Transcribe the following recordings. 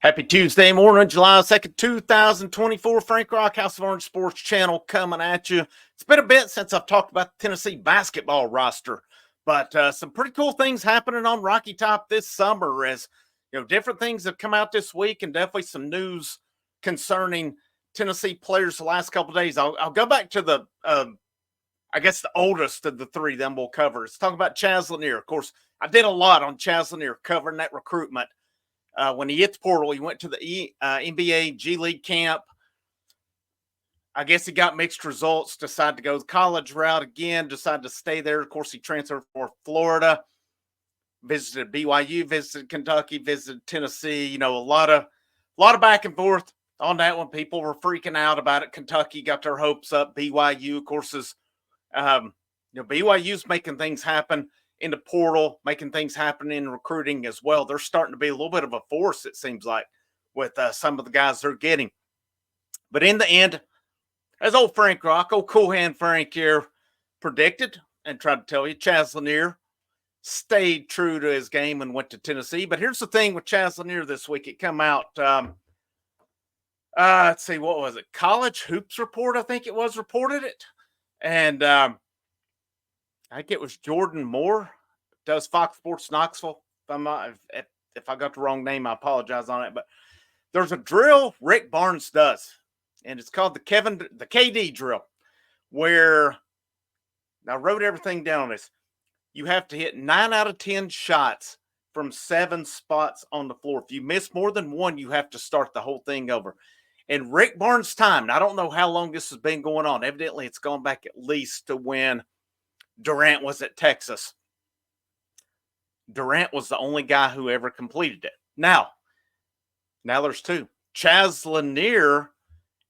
Happy Tuesday morning, July 2nd, 2024. Frank Rock, House of Orange Sports Channel coming at you. It's been a bit since I've talked about the Tennessee basketball roster, but some pretty cool things happening on Rocky Top this summer as, different things have come out this week and definitely some news concerning Tennessee players the last couple of days. I'll go back to I guess the oldest of the three, then we'll cover. Let's talk about Chaz Lanier. Of course, I did a lot on Chaz Lanier covering that recruitment. When he hit the portal, he went to the NBA G League camp. I guess he got mixed results, decided to go the college route again, decided to stay there. Of course, he transferred for Florida, visited BYU, visited Kentucky, visited Tennessee. A lot of back and forth on that one. People were freaking out about it. Kentucky got their hopes up. BYU, of course, is BYU's making things happen in the portal, making things happen in recruiting as well. They're starting to be a little bit of a force, it seems like, with some of the guys they're getting. But in the end, as old Frank Rock, old cool hand Frank here, predicted and tried to tell you, Chaz Lanier stayed true to his game and went to Tennessee. But here's the thing with Chaz Lanier this week. It come out, let's see, what was it? College Hoops Report, I think it was, reported it. And I think it was Jordan Moore, does Fox Sports Knoxville. If I got the wrong name, I apologize on it. But there's a drill Rick Barnes does, and it's called the KD drill, where I wrote everything down on this. You have to hit 9 out of 10 shots from 7 spots on the floor. If you miss more than one, you have to start the whole thing over. And Rick Barnes' time, I don't know how long this has been going on. Evidently, it's gone back at least to when Durant was at Texas. Durant was the only guy who ever completed it. Now there's 2. Chaz Lanier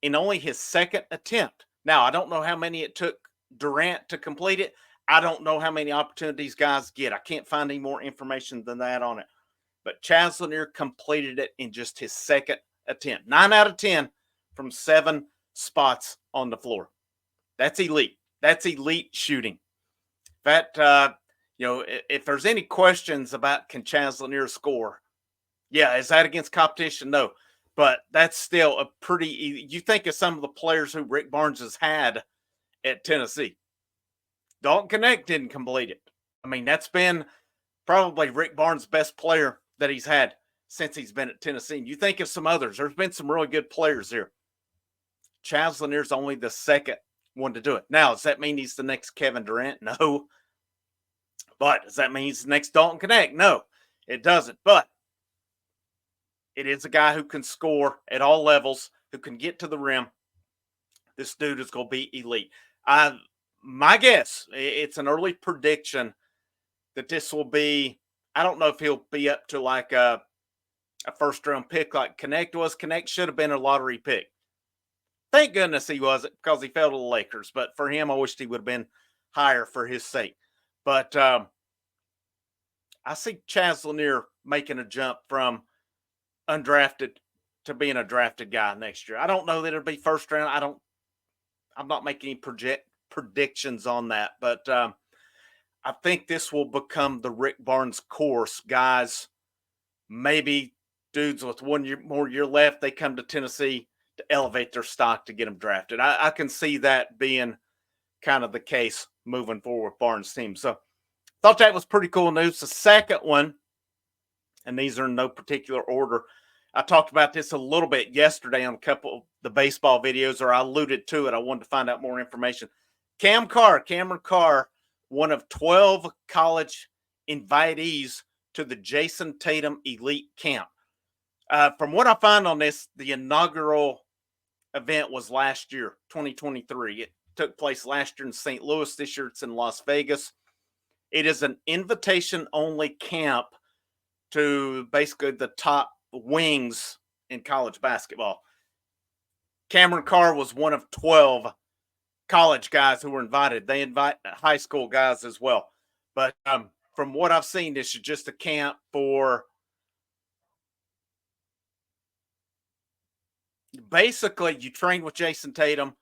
in only his second attempt. Now, I don't know how many it took Durant to complete it. I don't know how many opportunities guys get. I can't find any more information than that on it. But Chaz Lanier completed it in just his second attempt. 9 out of 10 from 7 spots on the floor. That's elite. That's elite shooting. That, if there's any questions about can Chaz Lanier score, is that against competition? No. But that's still a pretty, you think of some of the players who Rick Barnes has had at Tennessee. Dalton Connect didn't complete it. I mean, that's been probably Rick Barnes' best player that he's had since he's been at Tennessee. And you think of some others. There's been some really good players here. Chaz Lanier's only the second one to do it. Now, does that mean he's the next Kevin Durant? No. But does that mean he's the next Dalton Connect? No, it doesn't. But it is a guy who can score at all levels, who can get to the rim. This dude is going to be elite. My guess, it's an early prediction that this will be, I don't know if he'll be up to like a first-round pick like Connect was. Connect should have been a lottery pick. Thank goodness he wasn't, because he fell to the Lakers. But for him, I wished he would have been higher for his sake. But I see Chaz Lanier making a jump from undrafted to being a drafted guy next year. I don't know that it'll be first round. I'm not making any predictions on that. But I think this will become the Rick Barnes course. Guys, maybe dudes with 1 more year left, they come to Tennessee to elevate their stock to get them drafted. I can see that being kind of the case moving forward with Barnes' team. So thought that was pretty cool news. The second one, and these are in no particular order, I talked about this a little bit yesterday on a couple of the baseball videos, or I alluded to it. I wanted to find out more information. Cameron Carr, one of 12 college invitees to the Jason Tatum Elite Camp. From what I find on this, the inaugural event was last year, 2023. It took place last year in St. Louis. This year it's in Las Vegas. It is an invitation-only camp to basically the top wings in college basketball. Cameron Carr was one of 12 college guys who were invited. They invite high school guys as well. But from what I've seen, this is just a camp for basically you train with Jason Tatum.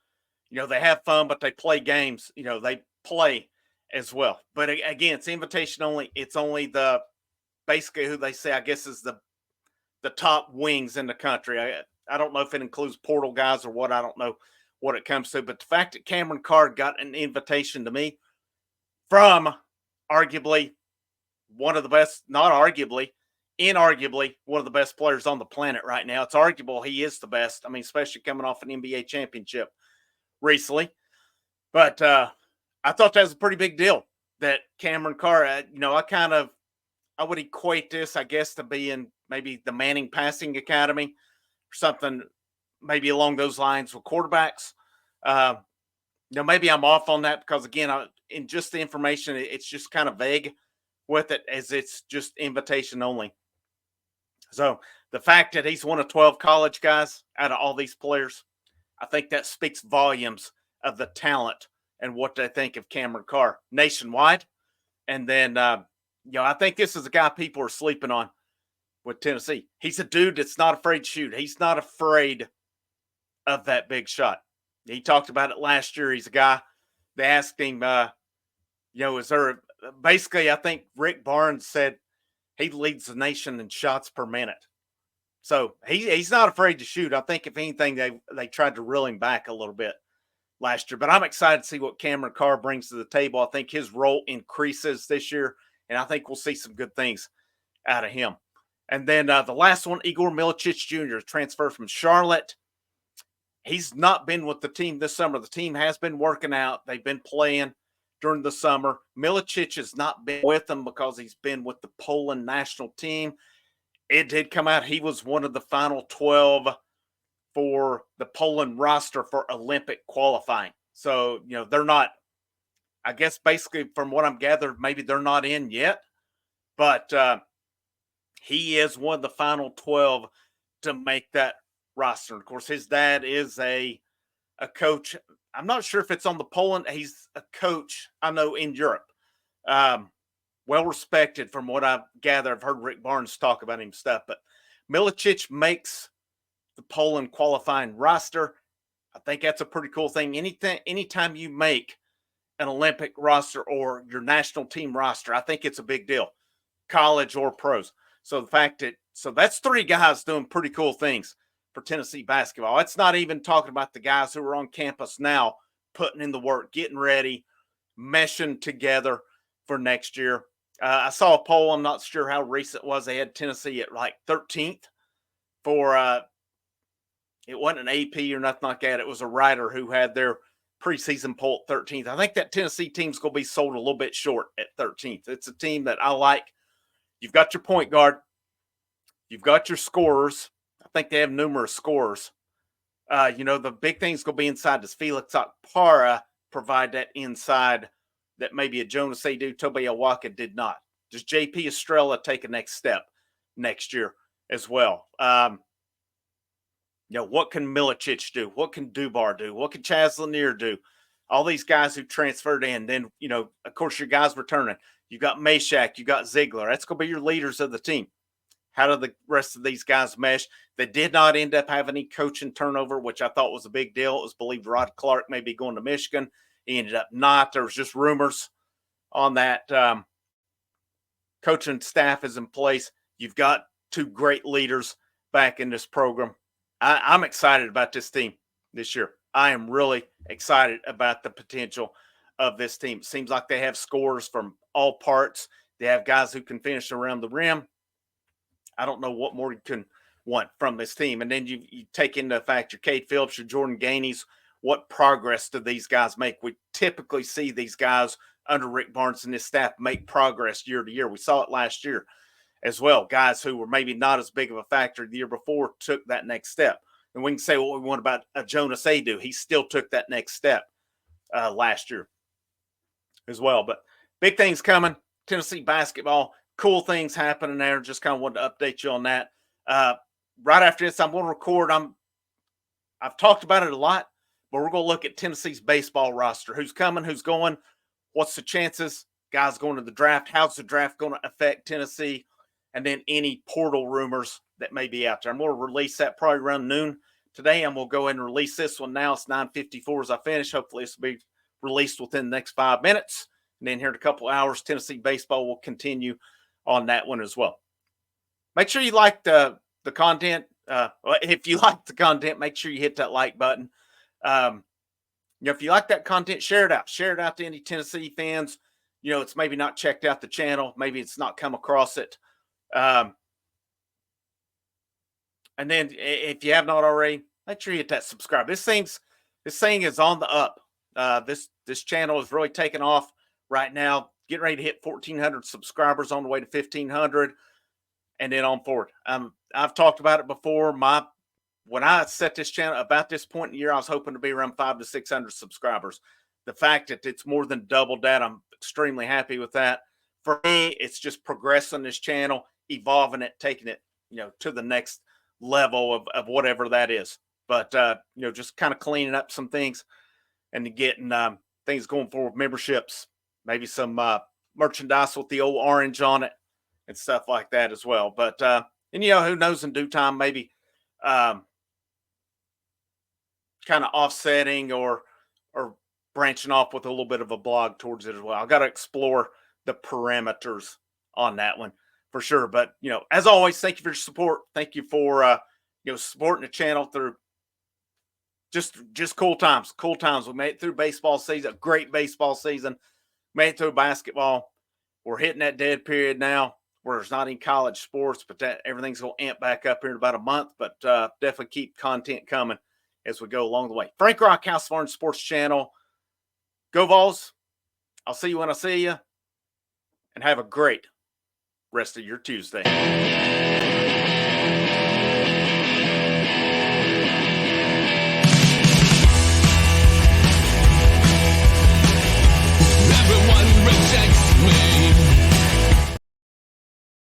They have fun, but they play games. They play as well. But again, it's invitation only. It's only the basically who they say, I guess, is the the top wings in the country. I don't know if it includes portal guys or what. I don't know what it comes to, but the fact that Cameron Carr got an invitation to me from arguably one of the best, not arguably, inarguably one of the best players on the planet right now. It's arguable he is the best. I mean, especially coming off an NBA championship recently. But I thought that was a pretty big deal that Cameron Carr, I would equate this, I guess, to being maybe the Manning Passing Academy or something, maybe along those lines with quarterbacks. Maybe I'm off on that because, again, in just the information, it's just kind of vague with it as it's just invitation only. So the fact that he's one of 12 college guys out of all these players, I think that speaks volumes of the talent and what they think of Cameron Carr nationwide. And then, I think this is a guy people are sleeping on with Tennessee. He's a dude that's not afraid to shoot. He's not afraid of that big shot. He talked about it last year. He's a guy, they asked him, is there, basically, I think Rick Barnes said he leads the nation in shots per minute. So he's not afraid to shoot. I think if anything, they tried to reel him back a little bit last year. But I'm excited to see what Cameron Carr brings to the table. I think his role increases this year, and I think we'll see some good things out of him. And then the last one, Igor Milicic Jr., transfer from Charlotte. He's not been with the team this summer. The team has been working out. They've been playing during the summer. Milicic has not been with them because he's been with the Poland national team. It did come out he was one of the final 12 for the Poland roster for Olympic qualifying. So, they're not, I guess basically from what I'm gathered, maybe they're not in yet. But he is one of the final 12 to make that roster. Of course, his dad is a coach. I'm not sure if it's on the Poland. He's a coach, I know, in Europe. Well respected from what I've gathered. I've heard Rick Barnes talk about him stuff. But Milicic makes the Poland qualifying roster. I think that's a pretty cool thing. Anytime you make an Olympic roster or your national team roster, I think it's a big deal, college or pros. So the fact so that's three guys doing pretty cool things for Tennessee basketball. It's not even talking about the guys who are on campus now, putting in the work, getting ready, meshing together for next year. I saw a poll. I'm not sure how recent it was. They had Tennessee at like 13th for, it wasn't an AP or nothing like that. It was a writer who had their preseason poll at 13th. I think that Tennessee team's going to be sold a little bit short at 13th. It's a team that I like. You've got your point guard. You've got your scorers. I think they have numerous scorers. The big thing's going to be inside. Does Felix Okpara provide that inside that maybe a Jonas Adu, Tobe Awaka did not? Does JP Estrella take a next step next year as well? What can Milicic do? What can Dubar do? What can Chaz Lanier do? All these guys who transferred in. Then, of course, your guys returning. You got Meshack. You got Ziegler. That's going to be your leaders of the team. How do the rest of these guys mesh? They did not end up having any coaching turnover, which I thought was a big deal. It was believed Rod Clark may be going to Michigan. He ended up not. There was just rumors on that. Coaching staff is in place. You've got two great leaders back in this program. I'm excited about this team this year. I am really excited about the potential of this team. It seems like they have scorers from all parts. They have guys who can finish around the rim. I don't know what more you can want from this team. And then you take into the fact your Cade Phillips, your Jordan Gainey's. What progress do these guys make? We typically see these guys under Rick Barnes and his staff make progress year to year. We saw it last year as well. Guys who were maybe not as big of a factor the year before took that next step. And we can say what we want about Jonas Adu. He still took that next step last year as well. But big things coming. Tennessee basketball. Cool things happening there. Just kind of wanted to update you on that. Right after this, I'm going to record. I've talked about it a lot, but we're going to look at Tennessee's baseball roster. Who's coming? Who's going? What's the chances? Guys going to the draft. How's the draft going to affect Tennessee? And then any portal rumors that may be out there. I'm going to release that probably around noon today. I'm going to go ahead and release this one now. It's 9:54 as I finish. Hopefully this will be released within the next 5 minutes. And then here in a couple of hours, Tennessee baseball will continue on that one as well. Make sure you like the the content, if you like the content, make sure you hit that like button. If you like that content, share it out. Share it out to any Tennessee fans. It's maybe not checked out the channel. Maybe it's not come across it. And then if you have not already, make sure you hit that subscribe. This thing is on the up. This channel is really taking off right now. Getting ready to hit 1,400 subscribers, on the way to 1,500, and then on forward. I've talked about it before. When I set this channel about this point in the year, I was hoping to be around 500 to 600 subscribers. The fact that it's more than doubled that, I'm extremely happy with that. For me, it's just progressing this channel, evolving it, taking it, to the next level of whatever that is. But, just kind of cleaning up some things and getting things going forward, memberships, maybe some merchandise with the old orange on it and stuff like that as well. But, and who knows, in due time, maybe kind of offsetting or branching off with a little bit of a blog towards it as well. I've got to explore the parameters on that one for sure. But, as always, thank you for your support. Thank you for, supporting the channel through just cool times. Cool times. We made it through baseball season, a great baseball season. Made it through basketball. We're hitting that dead period now where there's not any college sports, but everything's going to amp back up here in about a month. But definitely keep content coming as we go along the way. Frank Rock, House Farm Sports Channel. Go Vols. I'll see you when I see you. And have a great rest of your Tuesday. Everyone rejects me.